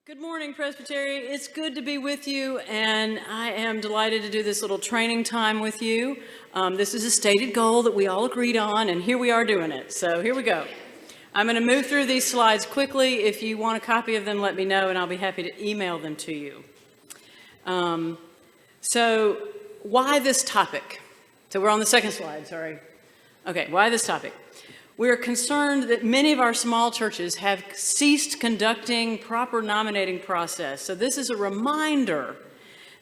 Good morning, Presbytery. It's good to be with you, and I am delighted to do this little training time with you. This is a stated goal that we all agreed on, and here we are doing it. So here we go. I'm going to move through these slides quickly. If you want a copy of them, let me know, and I'll be happy to email them to you. So why this topic? So we're on the second slide, sorry. Okay, why this topic? We're concerned that many of our small churches have ceased conducting proper nominating process. So this is a reminder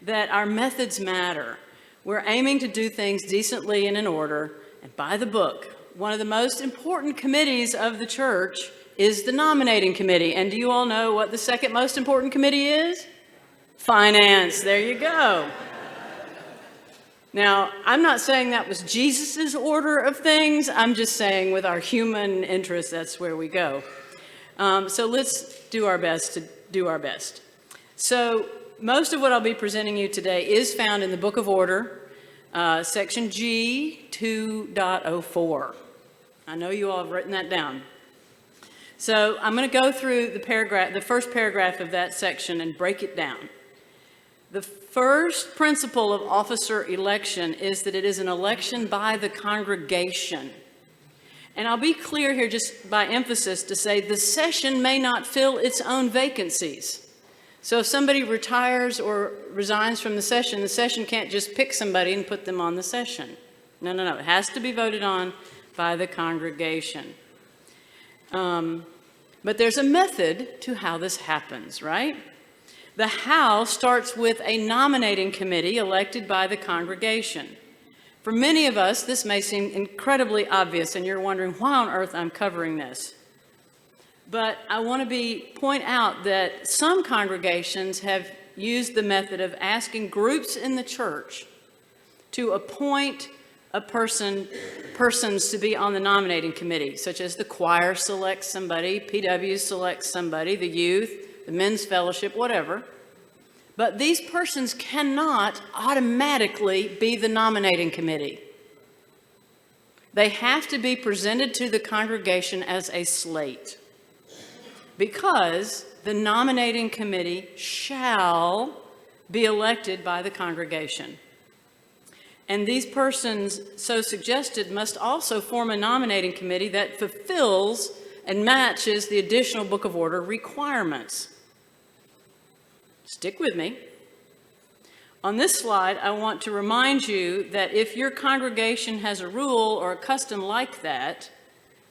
that our methods matter. We're aiming to do things decently and in order and by the book. One of the most important committees of the church is the nominating committee. And do you all know what the second most important committee is? Finance. There you go. Now, I'm not saying that was Jesus's order of things. I'm just saying with our human interests, that's where we go. So let's do our best to do our best. So most of what I'll be presenting you today is found in the Book of Order, section G 2.04. I know you all have written that down. So I'm going to go through the first paragraph of that section and break it down. The first principle of officer election is that it is an election by the congregation. And I'll be clear here just by emphasis to say the session may not fill its own vacancies. So if somebody retires or resigns from the session can't just pick somebody and put them on the session. No. It has to be voted on by the congregation. But there's a method to how this happens, right? The how starts with a nominating committee elected by the congregation. For many of us, this may seem incredibly obvious, and you're wondering why on earth I'm covering this. But I want to point out that some congregations have used the method of asking groups in the church to appoint persons to be on the nominating committee, such as the choir selects somebody, PW selects somebody, the youth, the men's fellowship, whatever. But these persons cannot automatically be the nominating committee. They have to be presented to the congregation as a slate, because the nominating committee shall be elected by the congregation. And these persons so suggested must also form a nominating committee that fulfills and matches the additional Book of Order requirements. Stick with me. On this slide, I want to remind you that if your congregation has a rule or a custom like that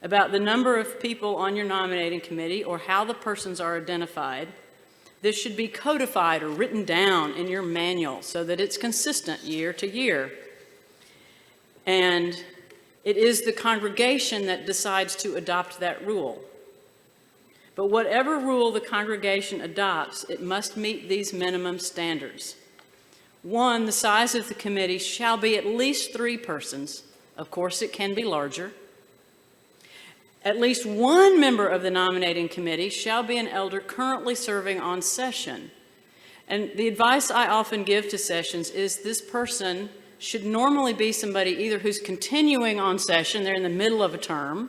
about the number of people on your nominating committee or how the persons are identified, this should be codified or written down in your manual so that it's consistent year to year. And it is the congregation that decides to adopt that rule. But whatever rule the congregation adopts, it must meet these minimum standards. 1, the size of the committee shall be at least 3 persons. Of course, it can be larger. At least 1 member of the nominating committee shall be an elder currently serving on session. And the advice I often give to sessions is this person should normally be somebody either who's continuing on session, they're in the middle of a term,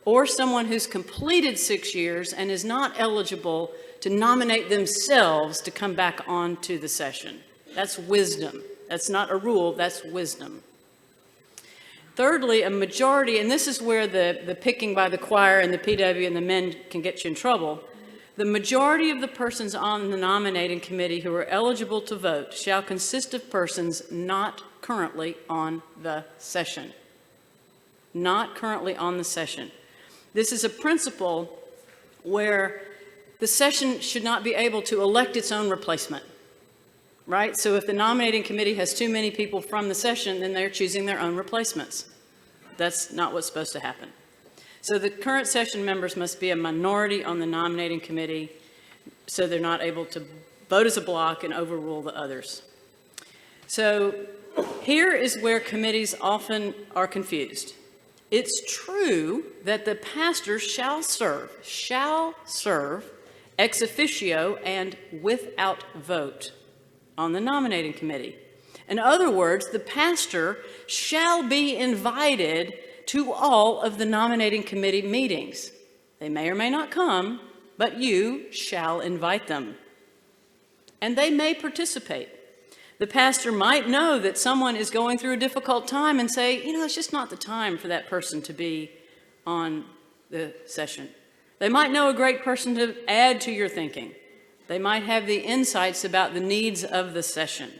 or someone who's completed 6 years and is not eligible to nominate themselves to come back onto the session. That's wisdom. That's not a rule, that's wisdom. Thirdly, a majority, and this is where the picking by the choir and the PW and the men can get you in trouble. The majority of the persons on the nominating committee who are eligible to vote shall consist of persons not currently on the session. Not currently on the session. This is a principle where the session should not be able to elect its own replacement, right? So if the nominating committee has too many people from the session, then they're choosing their own replacements. That's not what's supposed to happen. So the current session members must be a minority on the nominating committee so they're not able to vote as a block and overrule the others. So here is where committees often are confused. It's true that the pastor shall serve ex officio and without vote on the nominating committee. In other words, the pastor shall be invited to all of the nominating committee meetings. They may or may not come, but you shall invite them. And they may participate. The pastor might know that someone is going through a difficult time and say, it's just not the time for that person to be on the session. They might know a great person to add to your thinking. They might have the insights about the needs of the session.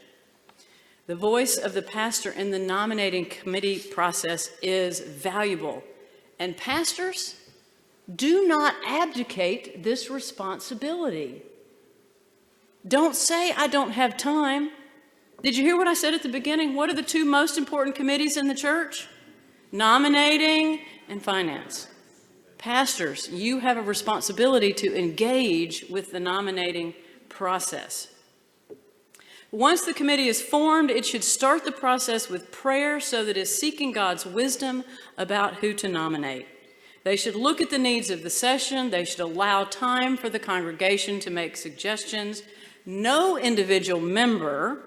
The voice of the pastor in the nominating committee process is valuable. And pastors, do not abdicate this responsibility. Don't say, I don't have time. Did you hear what I said at the beginning? What are the two most important committees in the church? Nominating and finance. Pastors, you have a responsibility to engage with the nominating process. Once the committee is formed, it should start the process with prayer so that it is seeking God's wisdom about who to nominate. They should look at the needs of the session. They should allow time for the congregation to make suggestions. No individual member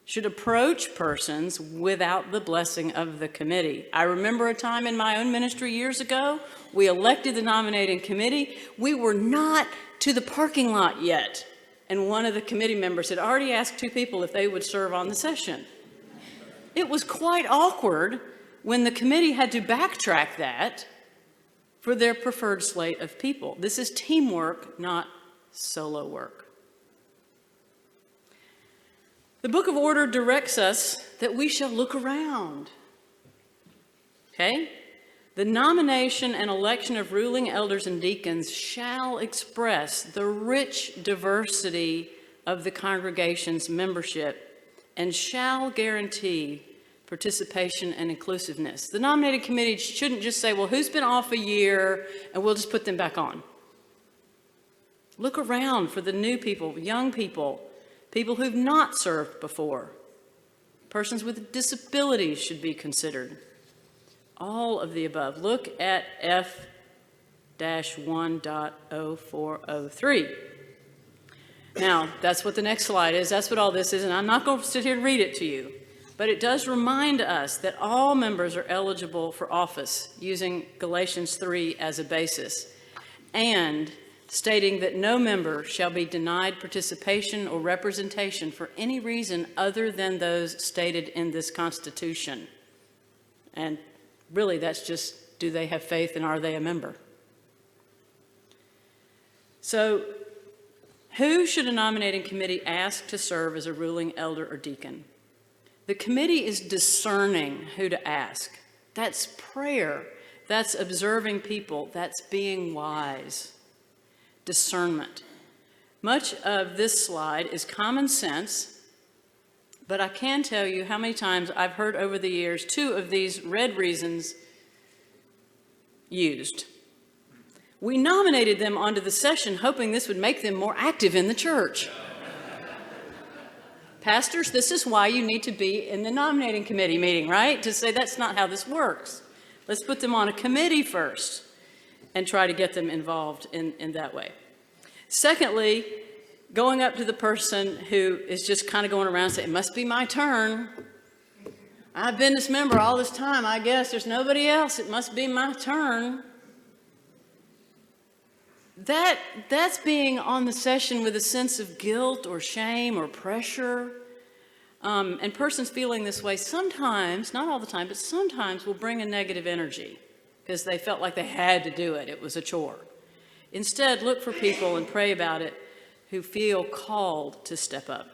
should approach persons without the blessing of the committee. I remember a time in my own ministry years ago, we elected the nominating committee. We were not to the parking lot yet. And one of the committee members had already asked two people if they would serve on the session. It was quite awkward when the committee had to backtrack that for their preferred slate of people. This is teamwork, not solo work. The Book of Order directs us that we shall look around. Okay? The nomination and election of ruling elders and deacons shall express the rich diversity of the congregation's membership and shall guarantee participation and inclusiveness. The nominating committee shouldn't just say, well, who's been off a year, and we'll just put them back on. Look around for the new people, young people, people who've not served before. Persons with disabilities should be considered. All of the above. Look at F-1.0403. Now, that's what the next slide is. That's what all this is, and I'm not going to sit here and read it to you. But it does remind us that all members are eligible for office, using Galatians 3 as a basis, and stating that no member shall be denied participation or representation for any reason other than those stated in this Constitution. And really, that's just, do they have faith and are they a member? So, who should a nominating committee ask to serve as a ruling elder or deacon? The committee is discerning who to ask. That's prayer. That's observing people. That's being wise. Discernment. Much of this slide is common sense, but I can tell you how many times I've heard over the years two of these red reasons used. We nominated them onto the session hoping this would make them more active in the church. Pastors, this is why you need to be in the nominating committee meeting, right? To say that's not how this works. Let's put them on a committee first and try to get them involved in that way. Secondly, going up to the person who is just kind of going around saying, it must be my turn. I've been this member all this time. I guess there's nobody else. It must be my turn. That's being on the session with a sense of guilt or shame or pressure. And persons feeling this way sometimes, not all the time, but sometimes will bring a negative energy because they felt like they had to do it. It was a chore. Instead, look for people and pray about it who feel called to step up.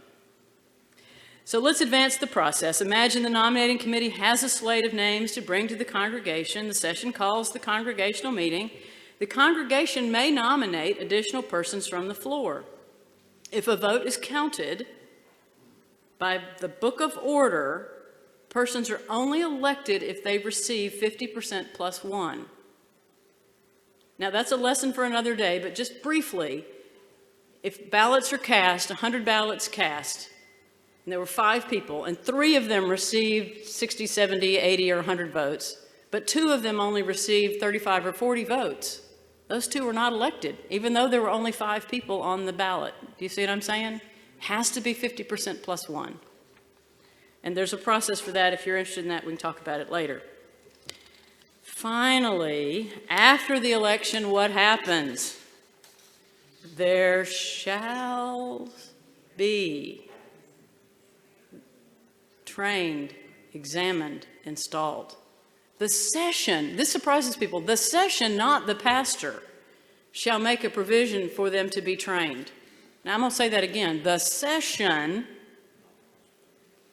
So let's advance the process. Imagine the nominating committee has a slate of names to bring to the congregation. The session calls the congregational meeting. The congregation may nominate additional persons from the floor. If a vote is counted by the Book of Order, persons are only elected if they receive 50% plus one. Now, that's a lesson for another day, but just briefly, if ballots are cast, 100 ballots cast, and there were 5 people, and 3 of them received 60, 70, 80, or 100 votes, but 2 of them only received 35 or 40 votes, those 2 were not elected, even though there were only 5 people on the ballot. Do you see what I'm saying? Has to be 50% plus 1. And there's a process for that. If you're interested in that, we can talk about it later. Finally, after the election, what happens? there shall be trained, examined, installed. The session, this surprises people, the session, not the pastor, shall make a provision for them to be trained. Now I'm going to say that again. The session,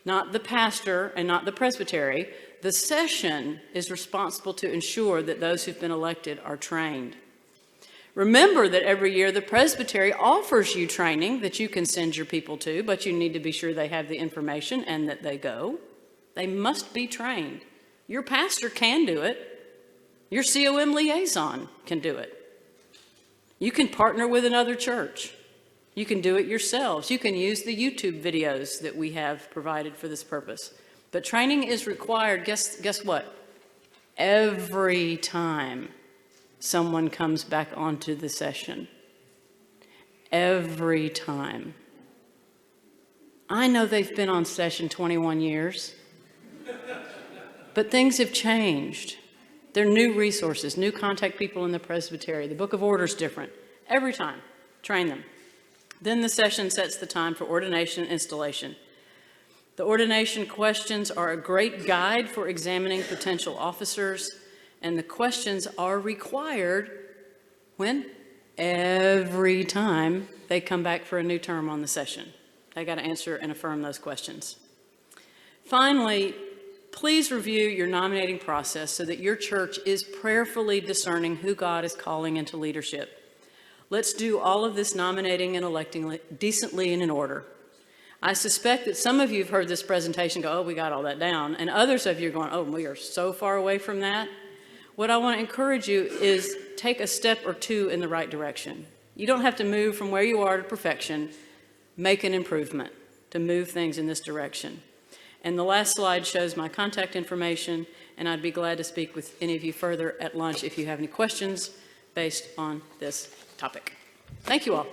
not the pastor and not the presbytery, the session is responsible to ensure that those who've been elected are trained. Remember that every year the presbytery offers you training that you can send your people to, but you need to be sure they have the information and that they go. They must be trained. Your pastor can do it. Your COM liaison can do it. You can partner with another church. You can do it yourselves. You can use the YouTube videos that we have provided for this purpose. But training is required, guess what? Every time someone comes back onto the session. Every time. I know they've been on session 21 years. But things have changed. There are new resources, new contact people in the presbytery. The book of order is different. Every time, train them. Then the session sets the time for ordination and installation. The ordination questions are a great guide for examining potential officers, and the questions are required when? Every time they come back for a new term on the session. They got to answer and affirm those questions. Finally, please review your nominating process so that your church is prayerfully discerning who God is calling into leadership. Let's do all of this nominating and electing decently and in order. I suspect that some of you have heard this presentation go, oh, we got all that down, and others of you are going, oh, we are so far away from that. What I want to encourage you is take a step or two in the right direction. You don't have to move from where you are to perfection. Make an improvement to move things in this direction. And the last slide shows my contact information, and I'd be glad to speak with any of you further at lunch if you have any questions based on this topic. Thank you all.